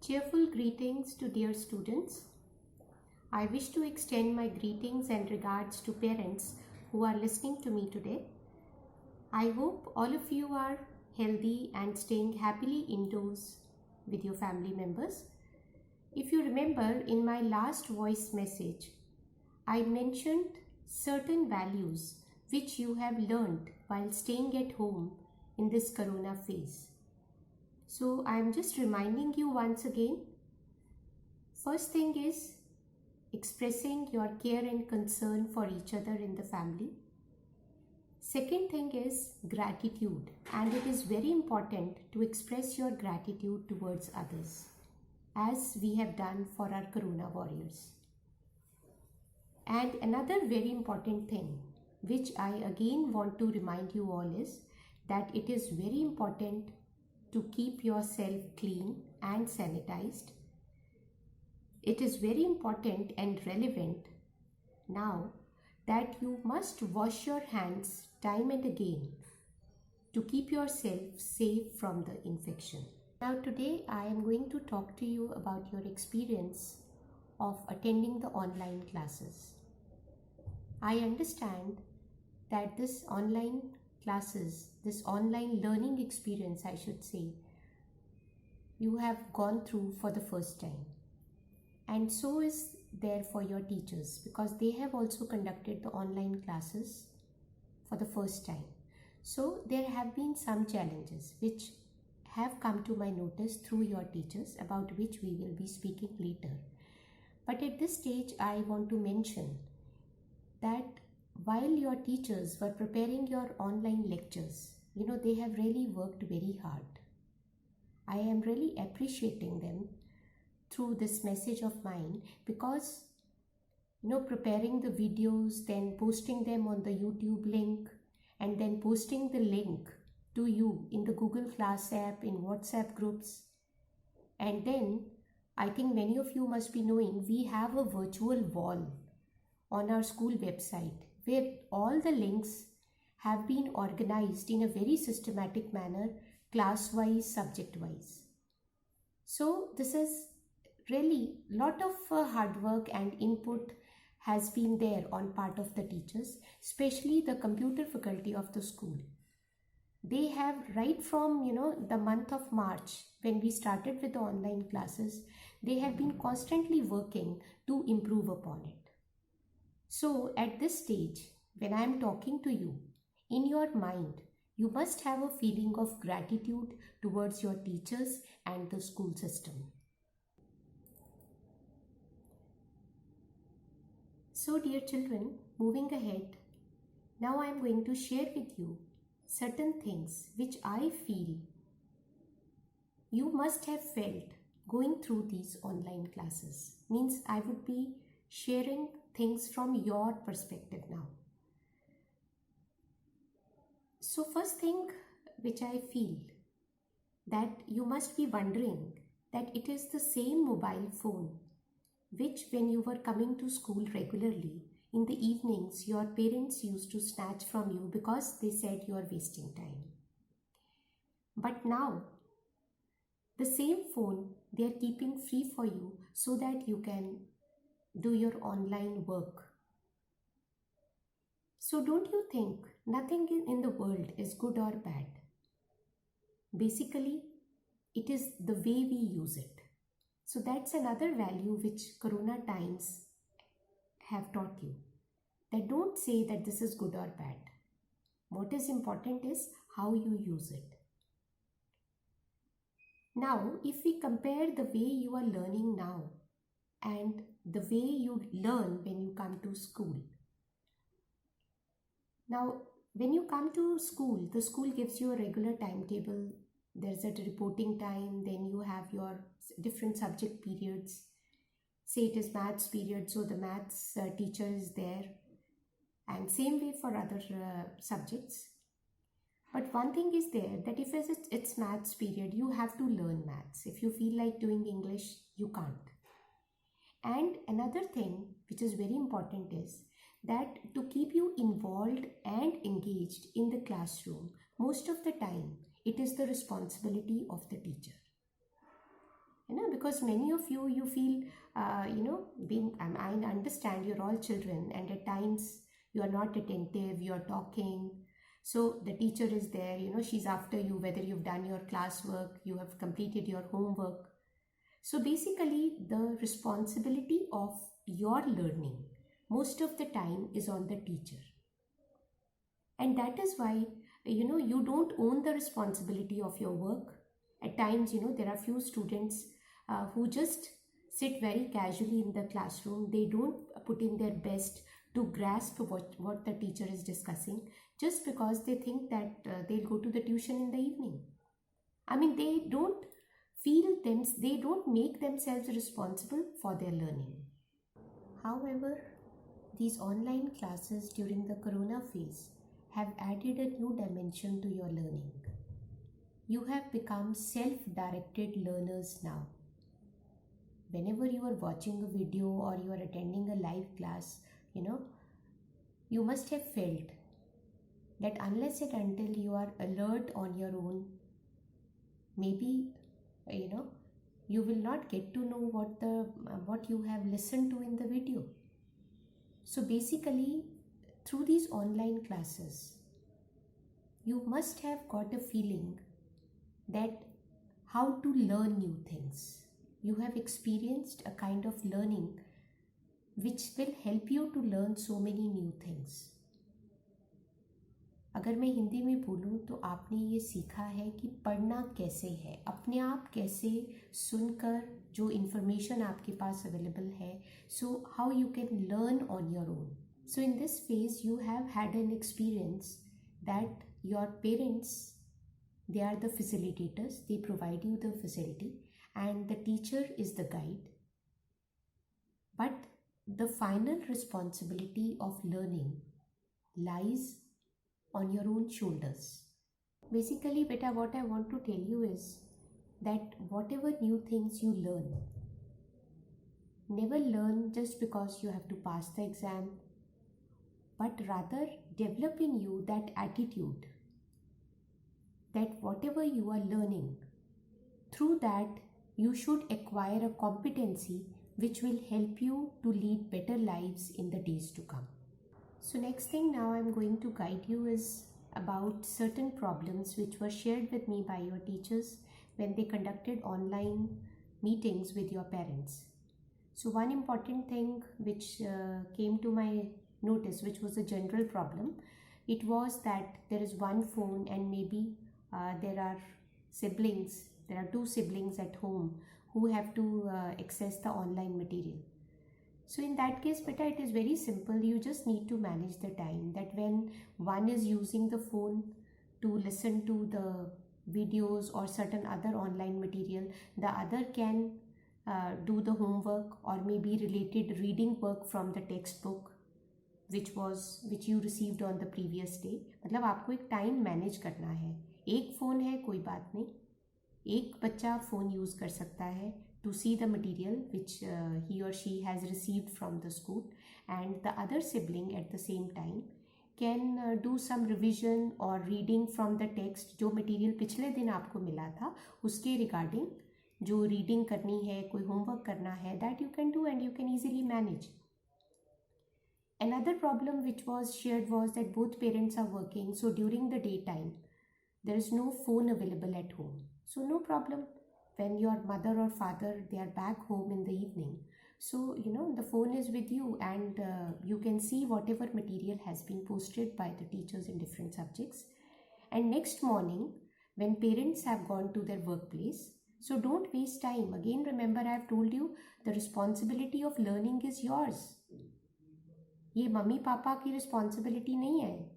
Cheerful greetings to dear students. I wish to extend my greetings and regards to parents who are listening to me today. I hope all of you are healthy and staying happily indoors with your family members. If you remember, in my last voice message, I mentioned certain values which you have learned while staying at home in this corona phase. So I am just reminding you once again. First thing is expressing your care and concern for each other in the family. Second thing is gratitude, and it is very important to express your gratitude towards others, as we have done for our Corona warriors. And another very important thing, which I again want to remind you all, is that it is very important to keep yourself clean and sanitized. It is very important and relevant now that you must wash your hands time and again to keep yourself safe from the infection. Now today I am going to talk to you about your experience of attending the online classes. I understand that this online classes, this online learning experience, I should say, you have gone through for the first time. And so is there for your teachers, because they have also conducted the online classes for the first time. So there have been some challenges which have come to my notice through your teachers, about which we will be speaking later. But at this stage, I want to mention that while your teachers were preparing your online lectures, they have really worked very hard. I am really appreciating them through this message of mine, because preparing the videos, then posting them on the YouTube link, and then posting the link to you in the Google Class app, in WhatsApp groups. And then I think many of you must be knowing we have a virtual wall on our school website where all the links have been organized in a very systematic manner, class-wise, subject-wise. So this is really a lot of hard work and input has been there on part of the teachers, especially the computer faculty of the school. They have, right from the month of March, when we started with the online classes, they have been constantly working to improve upon it. So at this stage, when I am talking to you, in your mind, you must have a feeling of gratitude towards your teachers and the school system. So dear children, moving ahead, now I am going to share with you certain things which I feel you must have felt going through these online classes. Means I would be sharing things from your perspective now. So first thing which I feel, that you must be wondering that it is the same mobile phone which, when you were coming to school regularly, in the evenings your parents used to snatch from you because they said you are wasting time. But now the same phone they are keeping free for you so that you can do your online work. So don't you think nothing in the world is good or bad? Basically, it is the way we use it. So that's another value which Corona times have taught you. That don't say that this is good or bad. What is important is how you use it. Now, if we compare the way you are learning now and the way you learn when you come to school. Now, when you come to school, the school gives you a regular timetable. There's a reporting time, then you have your different subject periods. Say it is maths period, so the maths teacher is there, and same way for other subjects. But one thing is there, that if it's maths period, you have to learn maths. If you feel like doing English, you can't. And another thing which is very important is that to keep you involved and engaged in the classroom, most of the time it is the responsibility of the teacher. because many of you feel, being, I understand you're all children and at times you are not attentive, you're talking. So the teacher is there, she's after you, whether you've done your classwork, you have completed your homework. So basically, the responsibility of your learning most of the time is on the teacher. And that is why, you don't own the responsibility of your work. At times, there are few students who just sit very casually in the classroom. They don't put in their best to grasp what the teacher is discussing, just because they think that they'll go to the tuition in the evening. I mean, they don't they don't make themselves responsible for their learning. However, these online classes during the corona phase have added a new dimension to your learning. You have become self-directed learners now. Whenever you are watching a video or you are attending a live class, you must have felt that unless and until you are alert on your own, maybe, you will not get to know what you have listened to in the video. So basically, through these online classes, you must have got a feeling that how to learn new things. You have experienced a kind of learning which will help you to learn so many new things. अगर मैं हिंदी में बोलूँ तो आपने ये सीखा है कि पढ़ना कैसे है, अपने आप कैसे सुनकर जो इन्फॉर्मेशन आपके पास अवेलेबल है, so how you can learn on your own. So in this phase you have had an experience that your parents, they are the facilitators, they provide you the facility and the teacher is the guide. But the final responsibility of learning lies on your own shoulders. Basically, beta, what I want to tell you is that whatever new things you learn, never learn just because you have to pass the exam, but rather develop in you that attitude that whatever you are learning, through that you should acquire a competency which will help you to lead better lives in the days to come. So next thing now I'm going to guide you is about certain problems which were shared with me by your teachers when they conducted online meetings with your parents. So one important thing which came to my notice, which was a general problem, it was that there is one phone and maybe there are two siblings at home who have to access the online material. So in that case, beta, it is very simple. You just need to manage the time, that when one is using the phone to listen to the videos or certain other online material, the other can do the homework or maybe related reading work from the textbook which you received on the previous day. मतलब आपको एक time manage करना है. एक phone है कोई बात नहीं, एक बच्चा फ़ोन यूज़ कर सकता है to see the material which he or she has received from the school, and the other sibling at the same time can do some revision or reading from the text. जो material पिछले दिन आपको मिला था उसके regarding जो reading करनी है, कोई homework करना है, that you can do and you can easily manage. Another problem which was shared was that both parents are working, so during the daytime there is no phone available at home. So no problem. When your mother or father, they are back home in the evening, so the phone is with you and you can see whatever material has been posted by the teachers in different subjects. And next morning when parents have gone to their workplace, so don't waste time. Again, remember, I have told you the responsibility of learning is yours. ये mummy papa की responsibility नहीं है.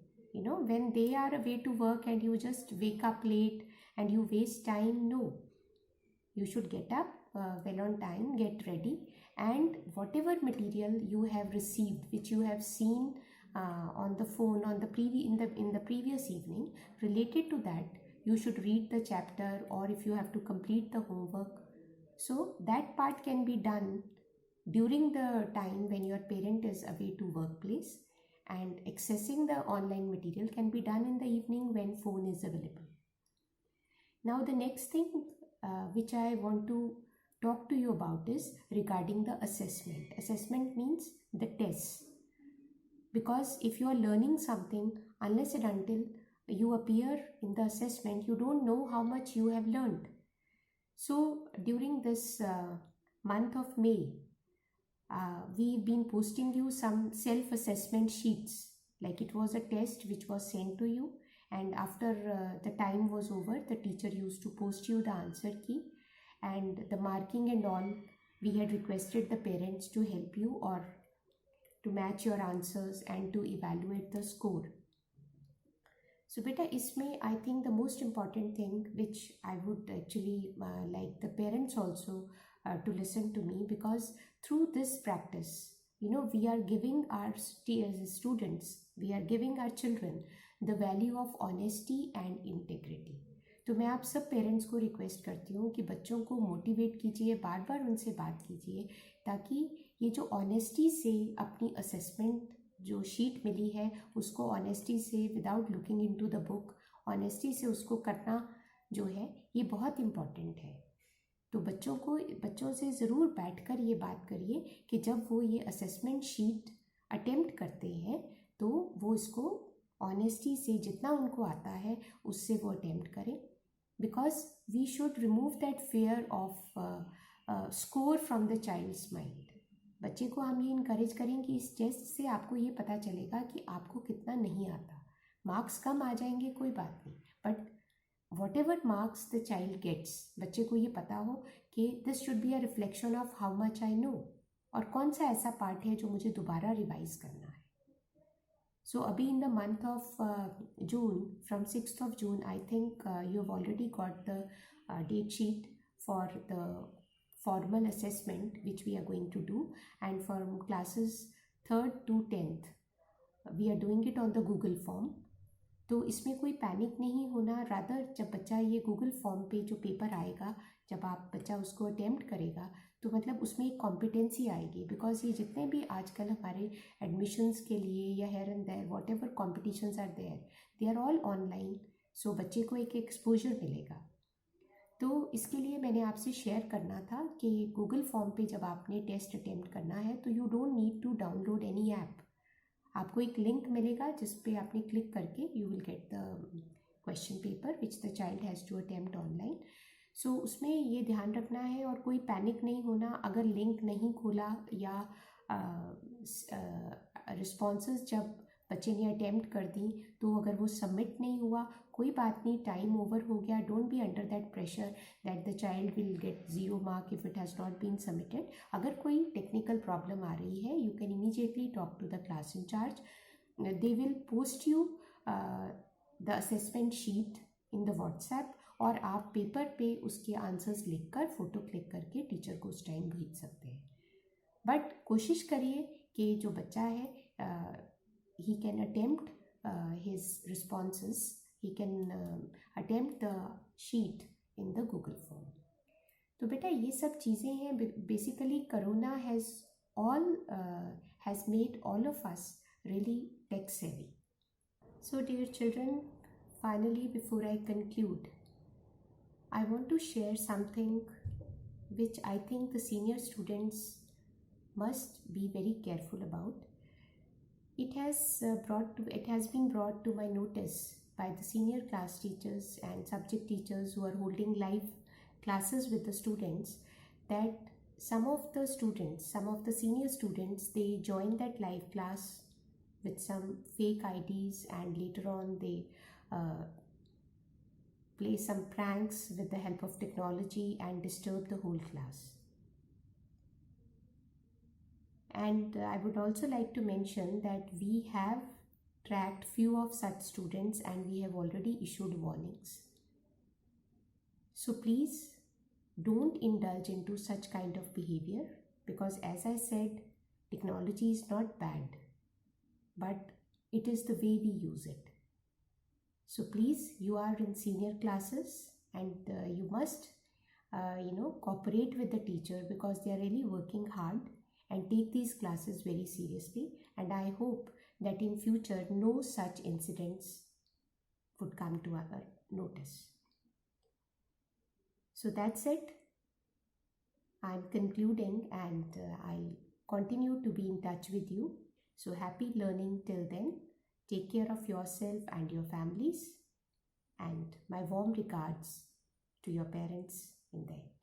When they are away to work and you just wake up late and you waste time, no. You should get up well on time, get ready, and whatever material you have received, which you have seen on the phone in the previous evening, related to that, you should read the chapter, or if you have to complete the homework. So that part can be done during the time when your parent is away to workplace, and accessing the online material can be done in the evening when phone is available. Now the next thing which I want to talk to you about is regarding the assessment. Assessment means the tests. Because if you are learning something, unless and until you appear in the assessment, you don't know how much you have learned. So during this month of May, we've been posting you some self-assessment sheets. Like it was a test which was sent to you, and after the time was over, the teacher used to post you the answer key and the marking and all. We had requested the parents to help you or to match your answers and to evaluate the score. So beta, isme I think the most important thing which I would actually like the parents also to listen to me, because through this practice, we are giving our students, we are giving our children the value of honesty and integrity. तो मैं आप सब parents को request करती हूँ कि बच्चों को मोटिवेट कीजिए, बार बार उनसे बात कीजिए, ताकि ये जो ऑनेस्टी से अपनी असेसमेंट जो शीट मिली है उसको ऑनेस्टी से, without looking into the book, honesty से उसको करना जो है ये बहुत इम्पॉर्टेंट है. तो बच्चों से ज़रूर बैठकर ये बात करिए कि जब वो ये असेसमेंट शीट अटेम्प्ट करते हैं तो वो इसको ऑनेस्टी से जितना उनको आता है उससे वो अटेम्प्ट करें. Because we should remove that fear of score from the child's mind. बच्चे को हम ये इनकरेज करें कि इस टेस्ट से आपको ये पता चलेगा कि आपको कितना नहीं आता. मार्क्स कम आ जाएंगे कोई बात नहीं, but whatever marks the child gets, बच्चे को ये पता हो कि this should be a reflection of how much I know, और कौन सा ऐसा पार्ट है जो मुझे दोबारा रिवाइज करना है. So abhi in the month of June, from 6th of June, I think you have already got the date sheet for the formal assessment which we are going to do, and from classes 3rd to 10th we are doing it on the Google form. तो इसमें कोई panic नहीं होना. Rather जब बच्चा ये Google form पे जो पेपर आएगा, जब आप बच्चा उसको अटेम्प्ट करेगा तो मतलब उसमें एक कॉम्पिटेंसी आएगी. बिकॉज ये जितने भी आजकल हमारे एडमिशन्स के लिए या here and there whatever competitions are there, they are all online. So बच्चे को एक एक्सपोजर मिलेगा. तो इसके लिए मैंने आपसे शेयर करना था कि गूगल फॉर्म पे जब आपने टेस्ट अटेम्प्ट करना है तो you don't need to download any app. आपको एक लिंक मिलेगा जिस पे आपने क्लिक करके you will get the question paper which the child has to attempt online. So उसमें ये ध्यान रखना है और कोई पैनिक नहीं होना. अगर लिंक नहीं खोला या रिस्पॉन्सेस जब बच्चे ने अटेम्प्ट कर दी तो अगर वो सबमिट नहीं हुआ, कोई बात नहीं, टाइम ओवर हो गया. Don't be under that pressure that the child will get 0 mark if it has not been submitted. अगर कोई टेक्निकल प्रॉब्लम आ रही है, you can immediately talk to the class incharge. They will post you the assessment sheet in the WhatsApp, और आप paper पे उसके answers लिखकर फ़ोटो क्लिक करके टीचर को उस टाइम भेज सकते हैं. बट कोशिश करिए कि जो बच्चा है he can attempt his responses, he can attempt the sheet in the Google form. तो बेटा ये सब चीज़ें हैं. Basically corona has made all of us really tech savvy. So dear children, finally before I conclude, I want to share something which I think the senior students must be very careful about. It has been brought to my notice by the senior class teachers and subject teachers who are holding live classes with the students, that some of the senior students, they join that live class with some fake IDs, and later on they play some pranks with the help of technology and disturb the whole class. And I would also like to mention that we have tracked few of such students and we have already issued warnings. So please don't indulge into such kind of behavior, because as I said, technology is not bad, but it is the way we use it. So please, you are in senior classes and you must cooperate with the teacher, because they are really working hard, and take these classes very seriously. And I hope that in future no such incidents would come to our notice. So that's it. I'm concluding, and I'll continue to be in touch with you. So happy learning till then. Take care of yourself and your families, and my warm regards to your parents in there.